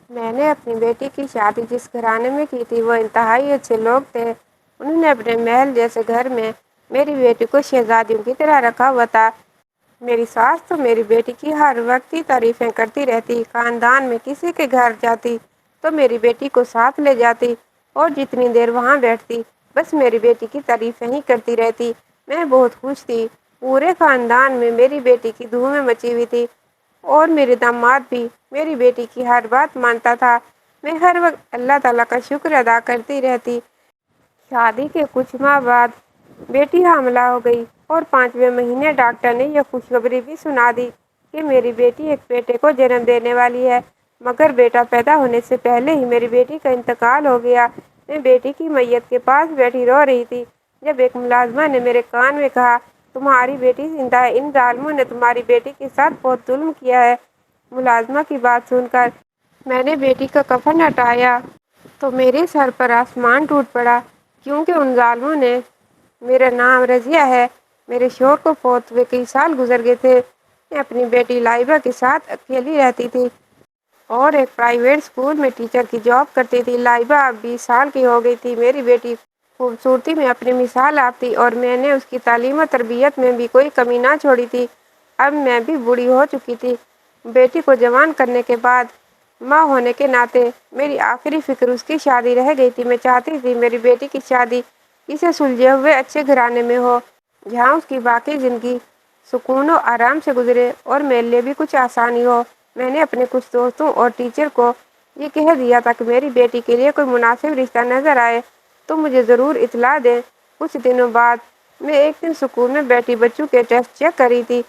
میں نے اپنی بیٹی کی شادی جس گھرانے میں کی تھی وہ انتہائی اچھے لوگ تھے۔ انہوں نے اپنے محل جیسے گھر میں میری بیٹی کو شہزادیوں کی طرح رکھا ہوا تھا۔ میری ساس تو میری بیٹی کی ہر وقت ہی تعریفیں کرتی رہتی، خاندان میں کسی کے گھر جاتی تو میری بیٹی کو ساتھ لے جاتی اور جتنی دیر وہاں بیٹھتی بس میری بیٹی کی تعریفیں ہی کرتی رہتی۔ میں بہت خوش تھی۔ پورے خاندان میں میری بیٹی کی دھوم مچی ہوئی تھی اور میرے داماد بھی میری بیٹی کی ہر بات مانتا تھا۔ میں ہر وقت اللہ تعالیٰ کا شکر ادا کرتی رہتی۔ شادی کے کچھ ماہ بعد بیٹی حاملہ ہو گئی اور 5ویں مہینے ڈاکٹر نے یہ خوشخبری بھی سنا دی کہ میری بیٹی ایک بیٹے کو جنم دینے والی ہے، مگر بیٹا پیدا ہونے سے پہلے ہی میری بیٹی کا انتقال ہو گیا۔ میں بیٹی کی میت کے پاس بیٹھی رو رہی تھی جب ایک ملازمہ نے میرے کان میں کہا، تمہاری بیٹی زندہ ہے، ان ظالموں نے تمہاری بیٹی کے ساتھ بہت ظلم کیا ہے۔ ملازمہ کی بات سن کر میں نے بیٹی کا کفن ہٹایا تو میرے سر پر آسمان ٹوٹ پڑا، کیونکہ ان ظالموں نے میرا نام رضیہ ہے۔ میرے شوہر کو فوت ہوئے کئی سال گزر گئے تھے۔ میں اپنی بیٹی لائبہ کے ساتھ اکیلی رہتی تھی اور ایک پرائیویٹ اسکول میں ٹیچر کی جاب کرتی تھی۔ لائبہ اب 20 سال کی ہو گئی تھی۔ میری بیٹی خوبصورتی میں اپنی مثال آپ تھی اور میں نے اس کی تعلیم و تربیت میں بھی کوئی کمی نہ چھوڑی تھی۔ اب میں بھی بوڑھی ہو چکی تھی۔ بیٹی کو جوان کرنے کے بعد ماں ہونے کے ناطے میری آخری فکر اس کی شادی رہ گئی تھی۔ میں چاہتی تھی میری بیٹی کی شادی کسی سلجھے ہوئے اچھے گھرانے میں ہو، جہاں اس کی باقی زندگی سکون و آرام سے گزرے اور میرے لیے بھی کچھ آسانی ہو۔ میں نے اپنے کچھ دوستوں اور ٹیچر کو یہ کہہ دیا تھا کہ میری بیٹی کے لیے کوئی مناسب رشتہ نظر آئے تو مجھے ضرور اطلاع دیں۔ کچھ دنوں بعد میں ایک دن اسکول میں بیٹی بچوں کے ٹیسٹ چیک کر رہی تھی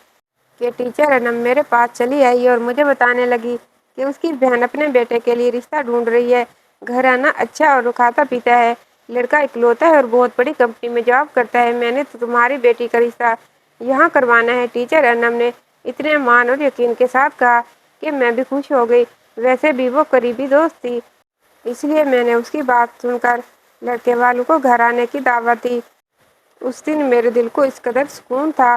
کہ ٹیچر انم میرے پاس چلی آئی اور مجھے بتانے لگی کہ اس کی بہن اپنے بیٹے کے لیے رشتہ ڈھونڈ رہی ہے۔ گھرانہ اچھا اور وہ کھاتا پیتا ہے، لڑکا اکلوتا ہے اور بہت بڑی کمپنی میں جاب کرتا ہے۔ میں نے تو تمہاری بیٹی کا رشتہ یہاں کروانا ہے۔ ٹیچر انم نے اتنے مان اور یقین کے ساتھ کہا کہ میں بھی خوش ہو گئی۔ ویسے بھی وہ قریبی دوست تھی، اس لیے میں نے اس کی بات سن کر لڑکے والوں کو گھر آنے کی دعوت دی۔ اس دن میرے دل کو اس قدر سکون تھا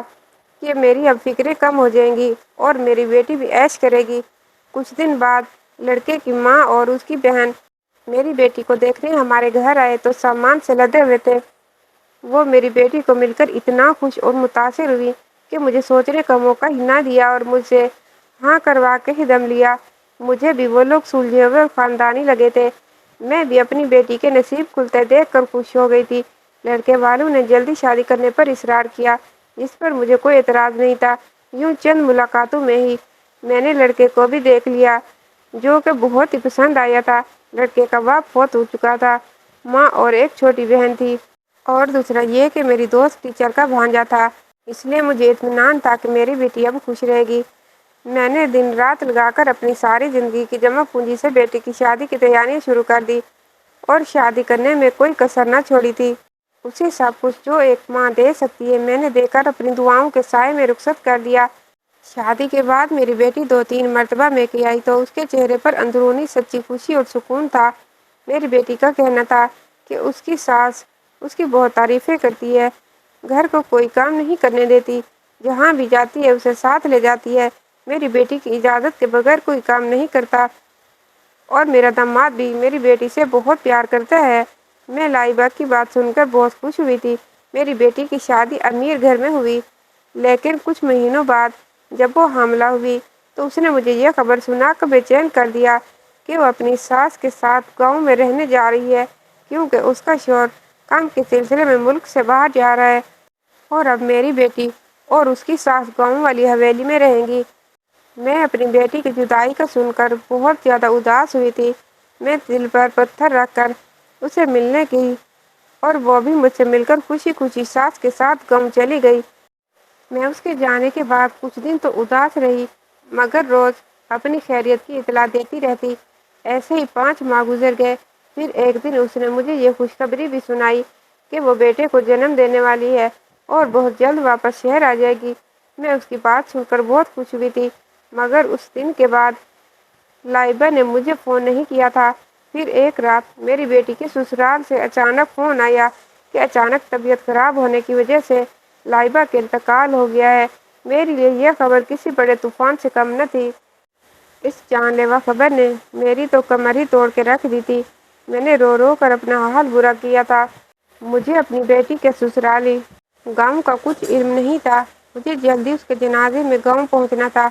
کہ میری اب فکریں کم ہو جائیں گی اور میری بیٹی بھی عیش کرے گی۔ کچھ دن بعد لڑکے کی ماں اور اس کی بہن میری بیٹی کو دیکھنے ہمارے گھر آئے تو سامان سے لدے ہوئے تھے۔ وہ میری بیٹی کو مل کر اتنا خوش اور متاثر ہوئی کہ مجھے سوچنے کا موقع ہی نہ دیا اور مجھ سے ہاں کروا کے ہی دم لیا۔ مجھے بھی وہ لوگ سلجھے ہوئے اور خاندانی لگے تھے۔ میں بھی اپنی بیٹی کے نصیب کھلتے دیکھ کر خوش ہو گئی تھی۔ لڑکے والوں نے جلدی شادی کرنے پر اصرار کیا، جس پر مجھے کوئی اعتراض نہیں تھا۔ یوں چند ملاقاتوں میں ہی میں نے لڑکے کو بھی دیکھ لیا، جو کہ بہت ہی پسند آیا تھا۔ لڑکے کا باپ فوت ہو چکا تھا، ماں اور ایک چھوٹی بہن تھی، اور دوسرا یہ کہ میری دوست ٹیچر کا بھانجا تھا، اس لیے مجھے اطمینان تھا کہ میری بیٹی اب خوش رہے گی۔ میں نے دن رات لگا کر اپنی ساری زندگی کی جمع پونجی سے بیٹی کی شادی کی تیاریاں شروع کر دی اور شادی کرنے میں کوئی کسر نہ چھوڑی تھی۔ اسے سب کچھ جو ایک ماں دے سکتی ہے میں نے دے کر اپنی دعاؤں کے سائے میں رخصت کر دیا۔ شادی کے بعد میری بیٹی 2-3 مرتبہ میکے آئی تو اس کے چہرے پر اندرونی سچی خوشی اور سکون تھا۔ میری بیٹی کا کہنا تھا کہ اس کی ساس اس کی بہت تعریفیں کرتی ہے، گھر کو کوئی کام نہیں کرنے دیتی، جہاں بھی جاتی ہے اسے ساتھ لے جاتی ہے، میری بیٹی کی اجازت کے بغیر کوئی کام نہیں کرتا، اور میرا داماد بھی میری بیٹی سے بہت پیار کرتا ہے۔ میں لائبہ کی بات سن کر بہت خوش ہوئی تھی۔ میری بیٹی کی شادی امیر گھر میں ہوئی، لیکن کچھ مہینوں بعد جب وہ حاملہ ہوئی تو اس نے مجھے یہ خبر سنا کر بے چین کر دیا کہ وہ اپنی ساس کے ساتھ گاؤں میں رہنے جا رہی ہے، کیونکہ اس کا شوہر کام کے سلسلے میں ملک سے باہر جا رہا ہے، اور اب میری بیٹی اور اس کی ساس گاؤں والی حویلی میں رہیں گی۔ میں اپنی بیٹی کی جدائی کا سن کر بہت زیادہ اداس ہوئی تھی۔ میں دل پر پتھر رکھ کر اسے ملنے گئی اور وہ بھی مجھ سے مل کر خوشی خوشی ساس کے ساتھ گاؤں چلی گئی۔ میں اس کے جانے کے بعد کچھ دن تو اداس رہی، مگر روز اپنی خیریت کی اطلاع دیتی رہتی۔ ایسے ہی 5 ماہ گزر گئے۔ پھر ایک دن اس نے مجھے یہ خوشخبری بھی سنائی کہ وہ بیٹے کو جنم دینے والی ہے اور بہت جلد واپس شہر آ جائے گی۔ میں اس کی بات سن کر بہت خوش ہوئی تھی، مگر اس دن کے بعد لائبہ نے مجھے فون نہیں کیا تھا۔ پھر ایک رات میری بیٹی کے سسرال سے اچانک فون آیا کہ اچانک طبیعت خراب ہونے کی وجہ سے لائبہ کا انتقال ہو گیا ہے۔ میرے لیے یہ خبر کسی بڑے طوفان سے کم نہ تھی۔ اس جان لیوا خبر نے میری تو کمر ہی توڑ کے رکھ دی تھی۔ میں نے رو رو کر اپنا حال برا کیا تھا۔ مجھے اپنی بیٹی کے سسرالی گاؤں کا کچھ علم نہیں تھا۔ مجھے جلدی اس کے جنازے میں گاؤں پہنچنا تھا۔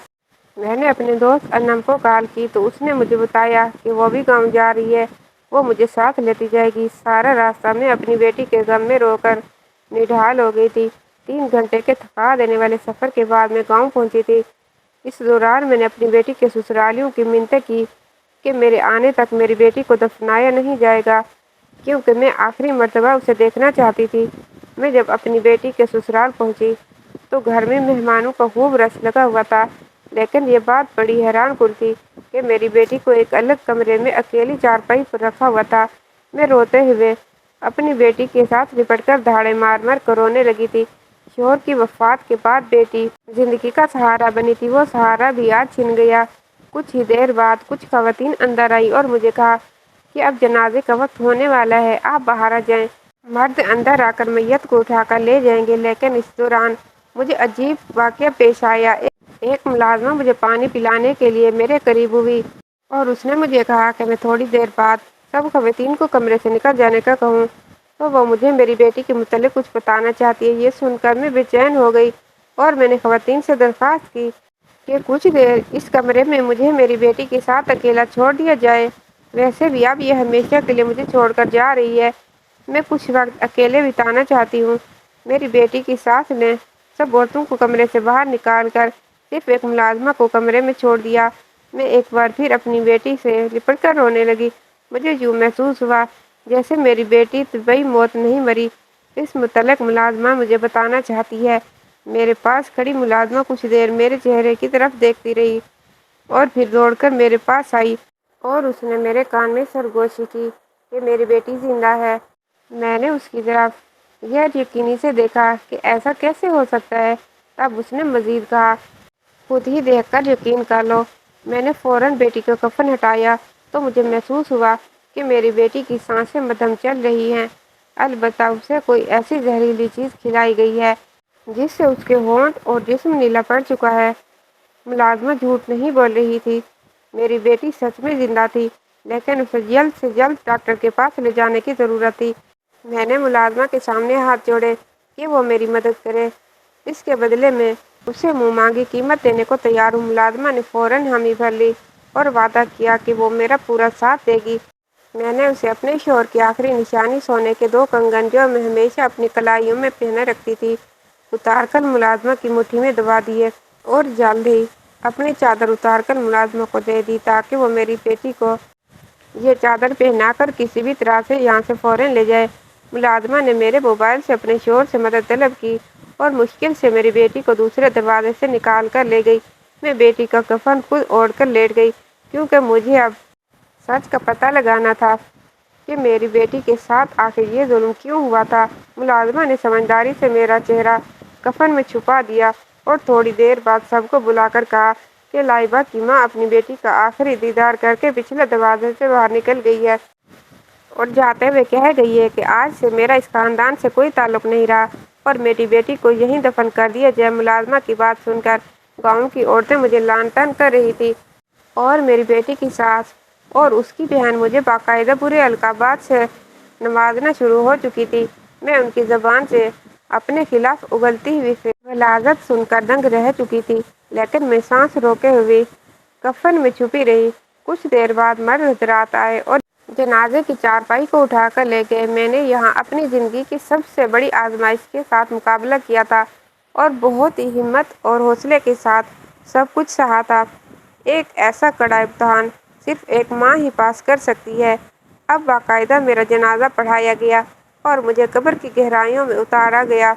میں نے اپنے دوست انم کو کال کی تو اس نے مجھے بتایا کہ وہ بھی گاؤں جا رہی ہے، وہ مجھے ساتھ لیتی جائے گی۔ سارا راستہ میں اپنی بیٹی کے غم میں رو کر نڈھال ہو گئی تھی۔ 3 گھنٹے کے تھکا دینے والے سفر کے بعد میں گاؤں پہنچی تھی۔ اس دوران میں نے اپنی بیٹی کے سسرالیوں کی منتیں کی کہ میرے آنے تک میری بیٹی کو دفنایا نہیں جائے گا، کیونکہ میں آخری مرتبہ اسے دیکھنا چاہتی تھی۔ میں جب اپنی بیٹی کے سسرال پہنچی تو گھر میں مہمانوں کا خوب رش لگا ہوا تھا، لیکن یہ بات بڑی حیران کن تھی کہ میری بیٹی کو ایک الگ کمرے میں اکیلی چارپائی پر رکھا ہوا تھا۔ میں روتے ہوئے اپنی بیٹی کے ساتھ لپٹ کر دھاڑے مار مار کر رونے لگی تھی۔ شوہر کی وفات کے بعد بیٹی زندگی کا سہارا بنی تھی، وہ سہارا بھی آج چھن گیا۔ کچھ ہی دیر بعد کچھ خواتین اندر آئی اور مجھے کہا کہ اب جنازے کا وقت ہونے والا ہے، آپ باہر آ جائیں۔ مرد اندر آ کر میت کو اٹھا کر لے جائیں گے، لیکن اس دوران مجھے عجیب واقعہ پیش آیا۔ ایک ملازمہ مجھے پانی پلانے کے لیے میرے قریب ہوئی اور اس نے مجھے کہا کہ میں تھوڑی دیر بعد سب خواتین کو کمرے سے نکل جانے کا کہوں، تو وہ مجھے میری بیٹی کے متعلق کچھ بتانا چاہتی ہے۔ یہ سن کر میں بے چین ہو گئی اور میں نے خواتین سے درخواست کی کہ کچھ دیر اس کمرے میں مجھے میری بیٹی کے ساتھ اکیلا چھوڑ دیا جائے۔ ویسے بھی اب یہ ہمیشہ کے لیے مجھے چھوڑ کر جا رہی ہے، میں کچھ وقت اکیلے بتانا چاہتی ہوں۔ میری بیٹی کی ساس نے سب عورتوں کو کمرے سے باہر نکال کر صرف ایک ملازمہ کو کمرے میں چھوڑ دیا۔ میں ایک بار پھر اپنی بیٹی سے لپٹ کر رونے لگی۔ مجھے یوں محسوس ہوا جیسے میری بیٹی طبعی موت نہیں مری۔ اس متعلق ملازمہ مجھے بتانا چاہتی ہے۔ میرے پاس کھڑی ملازمہ کچھ دیر میرے چہرے کی طرف دیکھتی رہی اور پھر دوڑ کر میرے پاس آئی اور اس نے میرے کان میں سرگوشی کی کہ میری بیٹی زندہ ہے۔ میں نے اس کی طرف غیر یقینی سے دیکھا کہ ایسا کیسے ہو سکتا ہے۔ تب اس نے مزید کہا، خود ہی دیکھ کر یقین کر لو۔ میں نے فوراً بیٹی کا کفن ہٹایا تو مجھے محسوس ہوا کہ میری بیٹی کی سانسیں مدھم چل رہی ہیں، البتہ اسے کوئی ایسی زہریلی چیز کھلائی گئی ہے جس سے اس کے ہونٹ اور جسم نیلا پڑ چکا ہے۔ ملازمہ جھوٹ نہیں بول رہی تھی، میری بیٹی سچ میں زندہ تھی، لیکن اسے جلد سے جلد ڈاکٹر کے پاس لے جانے کی ضرورت تھی۔ میں نے ملازمہ کے سامنے ہاتھ جوڑے کہ وہ میری مدد کرے، اس کے بدلے میں اسے منہ مانگی قیمت دینے کو تیار ہوں۔ ملازمہ نے فوراً حامی بھر لی اور وعدہ کیا کہ وہ میرا پورا ساتھ دے گی۔ میں نے اسے اپنے شوہر کی آخری نشانی سونے کے 2 کنگن جو میں ہمیشہ اپنی کلائیوں میں پہنے رکھتی تھی اتار کر ملازمہ کی مٹھی میں دبا دیے اور جلد ہی اپنی چادر اتار کر ملازمہ کو دے دی تاکہ وہ میری بیٹی کو یہ چادر پہنا کر کسی بھی طرح سے یہاں سے فوراً لے جائے۔ ملازمہ نے میرے موبائل سے اپنے شوہر سے مدد طلب کی اور مشکل سے میری بیٹی کو دوسرے دروازے سے نکال کر لے گئی۔ میں بیٹی کا کفن خود اوڑھ کر لیٹ گئی، کیونکہ مجھے اب سچ کا پتہ لگانا تھا کہ میری بیٹی کے ساتھ آخر یہ ظلم کیوں ہوا تھا۔ ملازمہ نے سمجھداری سے میرا چہرہ کفن میں چھپا دیا اور تھوڑی دیر بعد سب کو بلا کر کہا کہ لائبہ کی ماں اپنی بیٹی کا آخری دیدار کر کے پچھلے دروازے سے باہر نکل گئی ہے اور جاتے ہوئے کہہ گئی ہے کہ آج سے میرا اس خاندان سے کوئی تعلق نہیں رہا اور میری بیٹی کو یہیں دفن کر دیا جائے۔ ملازمہ کی بات سن کر گاؤں کی عورتیں مجھے لعن طعن کر رہی تھیں اور میری بیٹی کی ساس اور اس کی بہن مجھے باقاعدہ برے القابات سے نوازنا شروع ہو چکی تھی۔ میں ان کی زبان سے اپنے خلاف اگلتی ہوئی غلاظت سن کر دنگ رہ چکی تھی، لیکن میں سانس روکے ہوئے کفن میں چھپی رہی۔ کچھ دیر بعد مرد حضرات آئے اور جنازے کی چارپائی کو اٹھا کر لے گئے۔ میں نے یہاں اپنی زندگی کی سب سے بڑی آزمائش کے ساتھ مقابلہ کیا تھا اور بہت ہی ہمت اور حوصلے کے ساتھ سب کچھ سہا تھا۔ ایک ایسا کڑا امتحان صرف ایک ماں ہی پاس کر سکتی ہے۔ اب باقاعدہ میرا جنازہ پڑھایا گیا اور مجھے قبر کی گہرائیوں میں اتارا گیا۔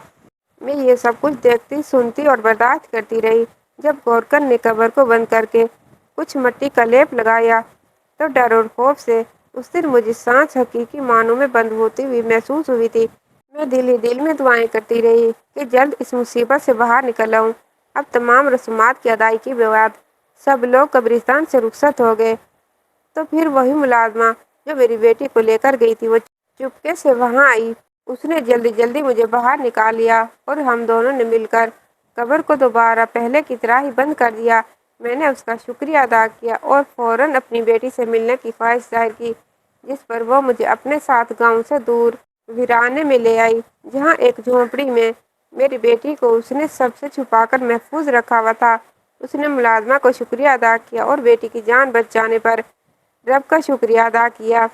میں یہ سب کچھ دیکھتی، سنتی اور برداشت کرتی رہی۔ جب گورکن نے قبر کو بند کر کے کچھ مٹی کا لیپ لگایا تو ڈر اور خوف سے اس دن مجھے سانس حقیقی معنوں میں بند ہوتی ہوئی محسوس ہوئی تھی۔ میں دل ہی دل میں دعائیں کرتی رہی کہ جلد اس مصیبت سے باہر نکل آؤں۔ اب تمام رسومات کی ادائیگی کے بعد سب لوگ قبرستان سے رخصت ہو گئے تو پھر وہی ملازمہ جو میری بیٹی کو لے کر گئی تھی وہ چپکے سے وہاں آئی۔ اس نے جلدی جلدی مجھے باہر نکال لیا اور ہم دونوں نے مل کر قبر کو دوبارہ پہلے کی طرح ہی بند کر دیا۔ میں نے اس کا شکریہ ادا کیا اور فوراً اپنی بیٹی سے ملنے کی خواہش ظاہر کی، جس پر وہ مجھے اپنے ساتھ گاؤں سے دور ویرانے میں لے آئی، جہاں ایک جھونپڑی میں میری بیٹی کو اس نے سب سے چھپا کر محفوظ رکھا ہوا تھا۔ اس نے ملازمہ کو شکریہ ادا کیا اور بیٹی کی جان بچ جانے پر رب کا شکریہ ادا کیا۔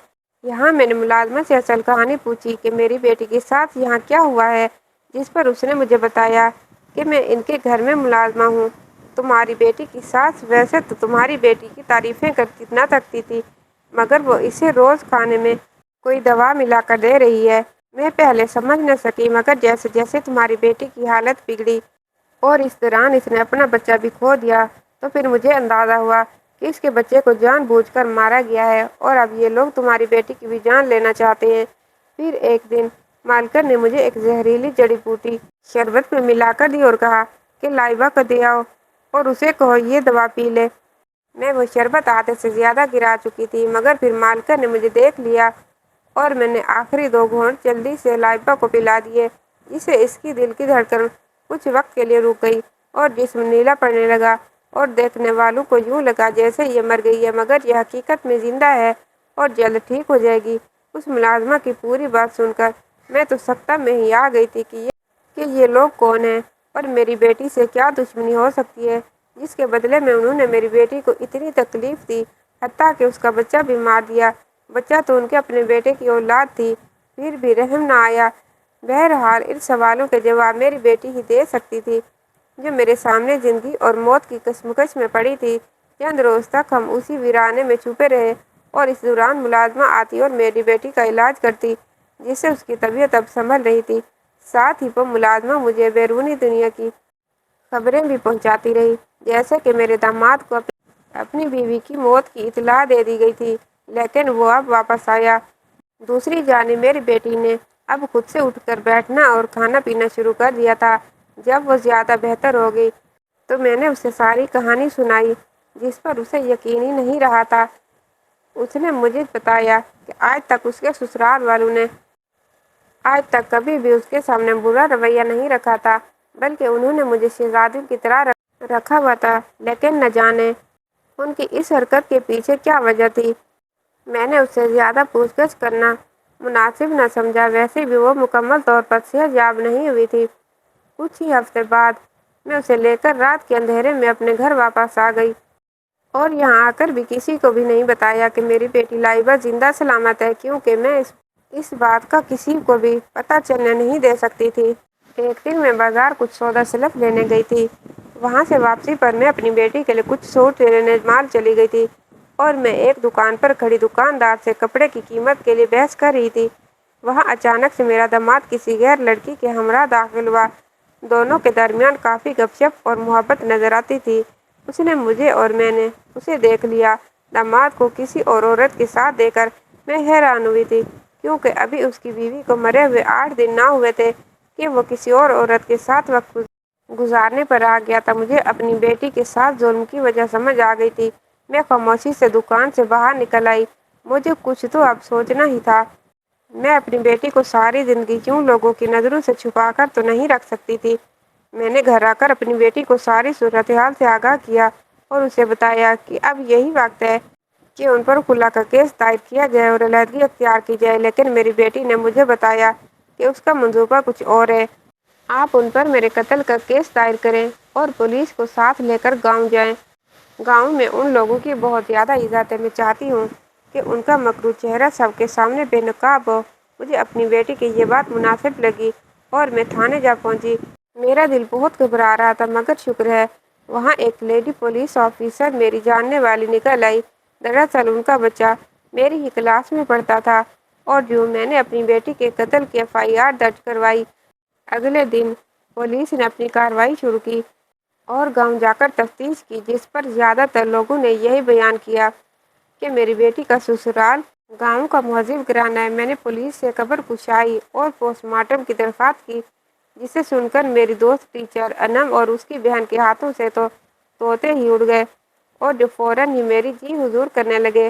یہاں میں نے ملازمہ سے اصل کہانی پوچھی کہ میری بیٹی کے ساتھ یہاں کیا ہوا ہے، جس پر اس نے مجھے بتایا کہ میں ان کے گھر میں ملازمہ ہوں۔ تمہاری بیٹی کی ساس ویسے تو تمہاری بیٹی کی تعریفیں کرتی نہ تھکتی تھی، مگر وہ اسے روز کھانے میں کوئی دوا ملا کر دے رہی ہے۔ میں پہلے سمجھ نہ سکی، مگر جیسے جیسے تمہاری بیٹی کی حالت بگڑی اور اس دوران اس نے اپنا بچہ بھی کھو دیا، تو پھر مجھے اندازہ ہوا کہ اس کے بچے کو جان بوجھ کر مارا گیا ہے اور اب یہ لوگ تمہاری بیٹی کی بھی جان لینا چاہتے ہیں۔ پھر ایک دن مالکن نے مجھے ایک زہریلی جڑی بوٹی شربت میں ملا کر دی اور کہا کہ لائبہ کو دے آؤ اور اسے کہو یہ دوا پی لے۔ میں وہ شربت آدھے سے زیادہ گرا چکی تھی، مگر پھر مالکن نے مجھے دیکھ لیا اور میں نے آخری 2 گھونٹ جلدی سے لائبہ کو پلا دیے، جسے اس کی دل کی دھڑکن کچھ وقت کے لیے رک گئی اور جسم نیلا پڑنے لگا اور دیکھنے والوں کو یوں لگا جیسے یہ مر گئی ہے، مگر یہ حقیقت میں زندہ ہے اور جلد ٹھیک ہو جائے گی۔ اس ملازمہ کی پوری بات سن کر میں تو سکتہ میں ہی آ گئی تھی کہ یہ لوگ کون ہیں اور میری بیٹی سے کیا دشمنی ہو سکتی ہے، جس کے بدلے میں انہوں نے میری بیٹی کو اتنی تکلیف دی، حتیٰ کہ اس کا بچہ بھی مار دیا۔ بچہ تو ان کے اپنے بیٹے کی اولاد تھی، پھر بھی رحم نہ آیا۔ بہرحال ان سوالوں کے جواب میری بیٹی ہی دے سکتی تھی، جو میرے سامنے زندگی اور موت کی کشمکش میں پڑی تھی۔ چند روز تک ہم اسی ویرانے میں چھپے رہے اور اس دوران ملازمہ آتی اور میری بیٹی کا علاج کرتی، جس سے اس کی طبیعت اب سنبھل رہی تھی۔ ساتھ ہی وہ ملازمہ مجھے بیرونی دنیا کی خبریں بھی پہنچاتی رہی، جیسے کہ میرے داماد کو اپنی بیوی کی موت کی اطلاع دے دی گئی تھی، لیکن وہ اب واپس آیا۔ دوسری جانب میری بیٹی نے اب خود سے اٹھ کر بیٹھنا اور کھانا پینا شروع کر دیا تھا۔ جب وہ زیادہ بہتر ہو گئی تو میں نے اسے ساری کہانی سنائی، جس پر اسے یقین ہی نہیں رہا تھا۔ اس نے مجھے بتایا کہ آج تک اس کے سسرال والوں نے آج تک کبھی بھی اس کے سامنے برا رویہ نہیں رکھا تھا، بلکہ انہوں نے مجھے شہزادی کی طرح رکھا ہوا تھا، لیکن نہ جانے ان کی اس حرکت کے پیچھے کیا وجہ تھی۔ میں نے اس سے زیادہ پوچھ گچھ کرنا مناسب نہ سمجھا، ویسے بھی وہ مکمل طور پر صحت یاب نہیں ہوئی تھی۔ کچھ ہی ہفتے بعد میں اسے لے کر رات کے اندھیرے میں اپنے گھر واپس آ گئی اور یہاں آ کر بھی کسی کو بھی نہیں بتایا کہ میری بیٹی لائبہ زندہ سلامت ہے، کیونکہ میں اس بات کا کسی کو بھی پتہ چلنے نہیں دے سکتی تھی۔ ایک دن میں بازار کچھ سودا سلف لینے گئی تھی۔ وہاں سے واپسی پر میں اپنی بیٹی کے لیے کچھ سوٹ لینے مال چلی گئی تھی اور میں ایک دکان پر کھڑی دکاندار سے کپڑے کی قیمت کے لیے بحث کر رہی تھی۔ وہاں اچانک سے میرا داماد کسی غیر لڑکی کے ہمراہ داخل ہوا۔ دونوں کے درمیان کافی گپ شپ اور محبت نظر آتی تھی۔ اس نے مجھے اور میں نے اسے دیکھ لیا۔ داماد کو کسی اور عورت کے ساتھ دیکھ کر میں حیران ہوئی تھی، کیونکہ ابھی اس کی بیوی کو مرے ہوئے 8 دن نہ ہوئے تھے کہ وہ کسی اور عورت کے ساتھ وقت گزارنے پر آ گیا تھا۔ مجھے اپنی بیٹی کے ساتھ ظلم کی وجہ سمجھ آ گئی تھی۔ میں خاموشی سے دکان سے باہر نکل آئی۔ مجھے کچھ تو اب سوچنا ہی تھا۔ میں اپنی بیٹی کو ساری زندگی کیوں لوگوں کی نظروں سے چھپا کر تو نہیں رکھ سکتی تھی۔ میں نے گھر آ کر اپنی بیٹی کو ساری صورتحال سے آگاہ کیا اور اسے بتایا کہ اب یہی وقت ہے کہ ان پر خلا کا کیس دائر کیا جائے اور علیحدگی اختیار کی جائے، لیکن میری بیٹی نے مجھے بتایا کہ اس کا منصوبہ کچھ اور ہے۔ آپ ان پر میرے قتل کا کیس دائر کریں اور پولیس کو ساتھ لے کر گاؤں جائیں۔ گاؤں میں ان لوگوں کی بہت زیادہ عزت ہے۔ میں چاہتی ہوں کہ ان کا مکروہ چہرہ سب کے سامنے بے نقاب ہو۔ مجھے اپنی بیٹی کی یہ بات مناسب لگی اور میں تھانے جا پہنچی۔ میرا دل بہت گھبرا رہا تھا، مگر شکر ہے وہاں ایک لیڈی پولیس آفیسر میری جاننے والی نکل آئی۔ دراصل ان کا بچہ میری ہی کلاس میں پڑھتا تھا اور جو میں نے اپنی بیٹی کے قتل کی FIR درج کروائی۔ اگلے دن پولیس نے اپنی کارروائی شروع کی اور گاؤں جا کر تفتیش کی، جس پر زیادہ تر لوگوں نے یہی بیان کیا کہ میری بیٹی کا سسرال گاؤں کا مہذب گھرانہ ہے۔ میں نے پولیس سے قبر کشائی اور پوسٹ مارٹم کی درخواست کی، جسے سن کر میری دوست ٹیچر انم اور اس کی بہن کے ہاتھوں سے تو طوطے ہی اڑ گئے اور جو فوراً ہی میری جی حضور کرنے لگے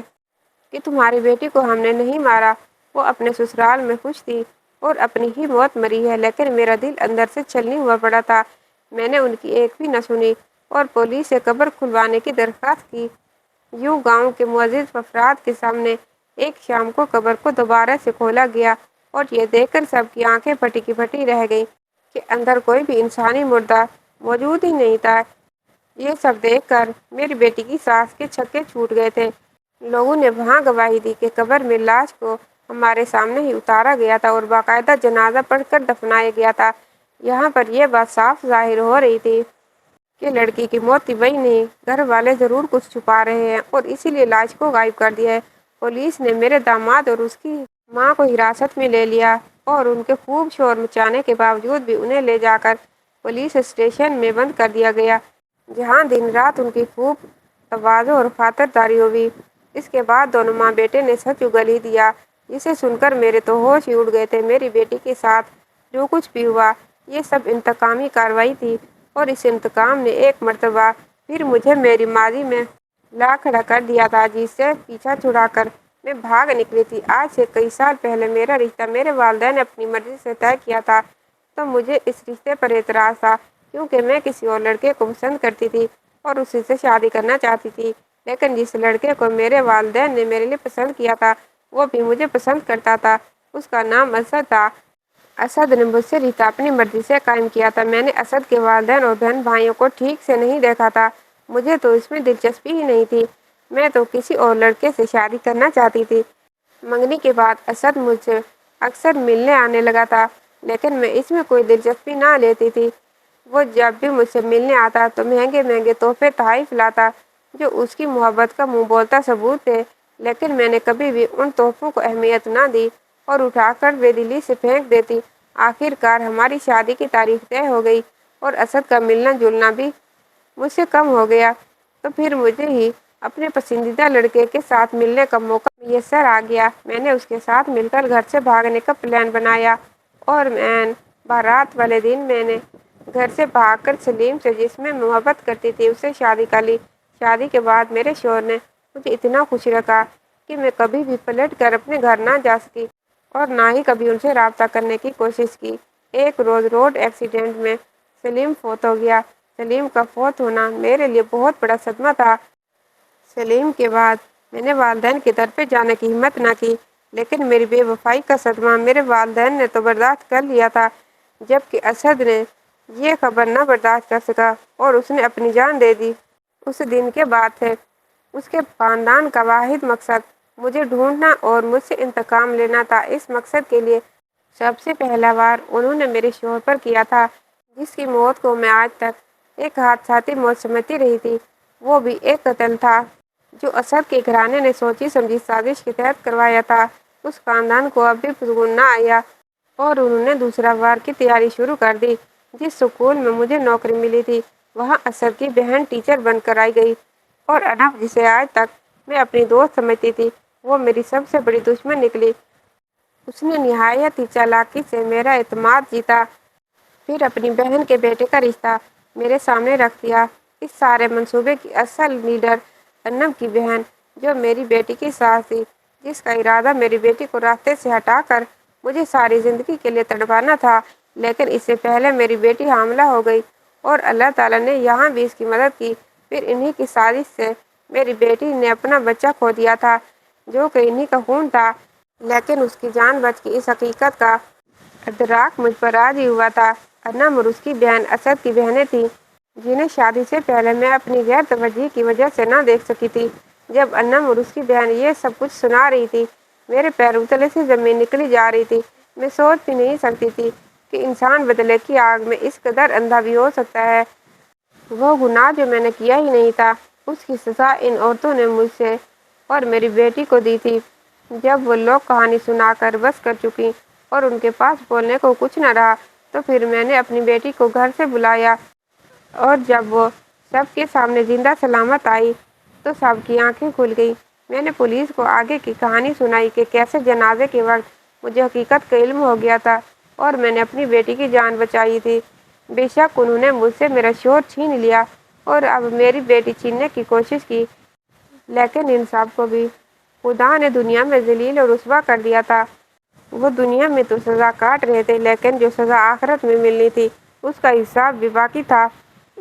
کہ تمہاری بیٹی کو ہم نے نہیں مارا، وہ اپنے سسرال میں خوش تھی اور اپنی ہی موت مری ہے۔ لیکن میرا دل اندر سے چھلنی ہوا پڑا تھا۔ میں نے ان کی ایک بھی نہ سنی۔ اور پولیس سے قبر کھلوانے کی درخواست کی۔ یوں گاؤں کے معزز افراد کے سامنے ایک شام کو قبر کو دوبارہ سے کھولا گیا اور یہ دیکھ کر سب کی آنکھیں پھٹی کی پھٹی رہ گئیں کہ اندر کوئی بھی انسانی مردہ موجود ہی نہیں تھا۔ یہ سب دیکھ کر میری بیٹی کی سانس کے چھکے چھوٹ گئے تھے۔ لوگوں نے وہاں گواہی دی کہ قبر میں لاش کو ہمارے سامنے ہی اتارا گیا تھا اور باقاعدہ جنازہ پڑھ کر دفنایا گیا تھا۔ یہاں پر یہ بات صاف ظاہر ہو رہی تھی کہ لڑکی کی موت طبیعی نہیں، گھر والے ضرور کچھ چھپا رہے ہیں اور اسی لیے لاش کو غائب کر دیا ہے۔ پولیس نے میرے داماد اور اس کی ماں کو حراست میں لے لیا اور ان کے خوب شور مچانے کے باوجود بھی انہیں لے جا کر پولیس اسٹیشن میں بند کر دیا گیا، جہاں دن رات ان کی خوب تواضع اور خاطرداری ہوئی۔ اس کے بعد دونوں ماں بیٹے نے سچ اگل ہی دیا، جسے سن کر میرے تو ہوش ہی اڑ گئے تھے۔ میری بیٹی کے ساتھ جو کچھ بھی ہوا یہ سب انتقامی کارروائی تھی اور اس انتقام نے ایک مرتبہ پھر مجھے میری ماضی میں لا کھڑا کر دیا تھا، جس سے پیچھا چھڑا کر میں بھاگ نکلی تھی۔ آج سے کئی سال پہلے میرا رشتہ میرے والدین نے اپنی مرضی سے طے کیا تھا، تو مجھے اس رشتے پر اعتراض تھا کیونکہ میں کسی اور لڑکے کو پسند کرتی تھی اور اسی سے شادی کرنا چاہتی تھی۔ لیکن جس لڑکے کو میرے والدین نے میرے لیے پسند کیا تھا وہ بھی مجھے پسند کرتا تھا۔ اس کا نام اسد تھا۔ اسد نے مجھ سے رشتہ اپنی مرضی سے قائم کیا تھا۔ میں نے اسد کے والدین اور بہن بھائیوں کو ٹھیک سے نہیں دیکھا تھا، مجھے تو اس میں دلچسپی ہی نہیں تھی۔ میں تو کسی اور لڑکے سے شادی کرنا چاہتی تھی۔ منگنی کے بعد اسد مجھ سے اکثر ملنے آنے لگا تھا، لیکن میں اس میں کوئی دلچسپی نہ لیتی تھی۔ وہ جب بھی مجھ سے ملنے آتا تو مہنگے مہنگے تحفے تحائف لاتا جو اس کی محبت کا منہ بولتا ثبوت تھے، لیکن میں نے کبھی بھی ان تحفوں کو اہمیت نہ دی اور اٹھا کر بے دلی سے پھینک دیتی۔ آخر کار ہماری شادی کی تاریخ طے ہو گئی اور اسد کا ملنا جلنا بھی مجھ سے کم ہو گیا، تو پھر مجھے ہی اپنے پسندیدہ لڑکے کے ساتھ ملنے کا موقع میسر آ گیا۔ میں نے اس کے ساتھ مل کر گھر سے بھاگنے کا پلان بنایا اور عین بارات والے دن میں نے گھر سے بھاگ کر سلیم سے، جس میں محبت کرتی تھی، اسے شادی کر لی۔ شادی کے بعد میرے شوہر نے مجھے اتنا خوش رکھا کہ میں کبھی بھی پلٹ کر اپنے گھر نہ جا سکی اور نہ ہی کبھی ان سے رابطہ کرنے کی کوشش کی۔ ایک روز روڈ ایکسیڈنٹ میں سلیم فوت ہو گیا۔ سلیم کا فوت ہونا میرے لیے بہت بڑا صدمہ تھا۔ سلیم کے بعد میں نے والدین کی در پہ جانے کی ہمت نہ کی، لیکن میری بے وفائی کا صدمہ میرے والدین نے تو برداشت کر لیا تھا، جبکہ اسد نے یہ خبر نہ برداشت کر سکا اور اس نے اپنی جان دے دی۔ اس دن کے بعد ہے اس کے خاندان کا واحد مقصد مجھے ڈھونڈنا اور مجھ سے انتقام لینا تھا۔ اس مقصد کے لیے سب سے پہلا وار انہوں نے میرے شوہر پر کیا تھا، جس کی موت کو میں آج تک ایک حادثاتی موت سمجھتی رہی تھی۔ وہ بھی ایک قتل تھا جو اسد کے گھرانے نے سوچی سمجھی سازش کے تحت کروایا تھا۔ اس خاندان کو اب بھی سکون نہ آیا اور انہوں نے دوسرا وار کی تیاری شروع کر دی۔ جس سکول میں مجھے نوکری ملی تھی وہاں اسد کی بہن ٹیچر بن کر آئی گئی اور انب، جسے آج تک میں اپنی دوست سمجھتی تھی، وہ میری سب سے بڑی دشمن نکلی۔ اس نے نہایت ہی چالاکی سے میرا اعتماد جیتا، پھر اپنی بہن کے بیٹے کا رشتہ میرے سامنے رکھ دیا۔ اس سارے منصوبے کی اصل لیڈر انب کی بہن، جو میری بیٹی کی ساس تھی، جس کا ارادہ میری بیٹی کو راستے سے ہٹا کر مجھے ساری زندگی کے لیے تڑپانا تھا۔ لیکن اس سے پہلے میری بیٹی حاملہ ہو گئی اور اللہ تعالیٰ نے یہاں بھی اس کی مدد کی۔ پھر انہی کی سازش سے میری بیٹی نے اپنا بچہ کھو دیا تھا، جو کہ انہی کا خون تھا، لیکن اس کی جان بچ گئی۔ اس حقیقت کا ادراک مجھ پر آج ہی ہوا تھا۔ انم اور اس کی بہن اسد کی بہنیں تھیں، جنہیں شادی سے پہلے میں اپنی غیر توجہی کی وجہ سے نہ دیکھ سکی تھی۔ جب انم اور اس کی بہن یہ سب کچھ سنا رہی تھی، میرے پیروں تلے سے زمین نکلی جا رہی تھی۔ میں سوچ بھی نہیں سکتی تھی کہ انسان بدلے کی آگ میں اس قدر اندھا بھی ہو سکتا ہے۔ وہ گناہ جو میں نے کیا ہی نہیں تھا، اس کی سزا ان عورتوں نے مجھ سے اور میری بیٹی کو دی تھی۔ جب وہ لوگ کہانی سنا کر بس کر چکی اور ان کے پاس بولنے کو کچھ نہ رہا، تو پھر میں نے اپنی بیٹی کو گھر سے بلایا اور جب وہ سب کے سامنے زندہ سلامت آئی تو سب کی آنکھیں کھل گئیں۔ میں نے پولیس کو آگے کی کہانی سنائی کہ کیسے جنازے کے وقت مجھے حقیقت کا علم ہو گیا تھا اور میں نے اپنی بیٹی کی جان بچائی تھی۔ بے شک انہوں نے مجھ سے میرا شوہر چھین لیا اور اب میری بیٹی چھیننے کی کوشش کی، لیکن ان سب کو بھی خدا نے دنیا میں ذلیل اور رسوا کر دیا تھا۔ وہ دنیا میں تو سزا کاٹ رہے تھے، لیکن جو سزا آخرت میں ملنی تھی اس کا حساب بھی باقی تھا۔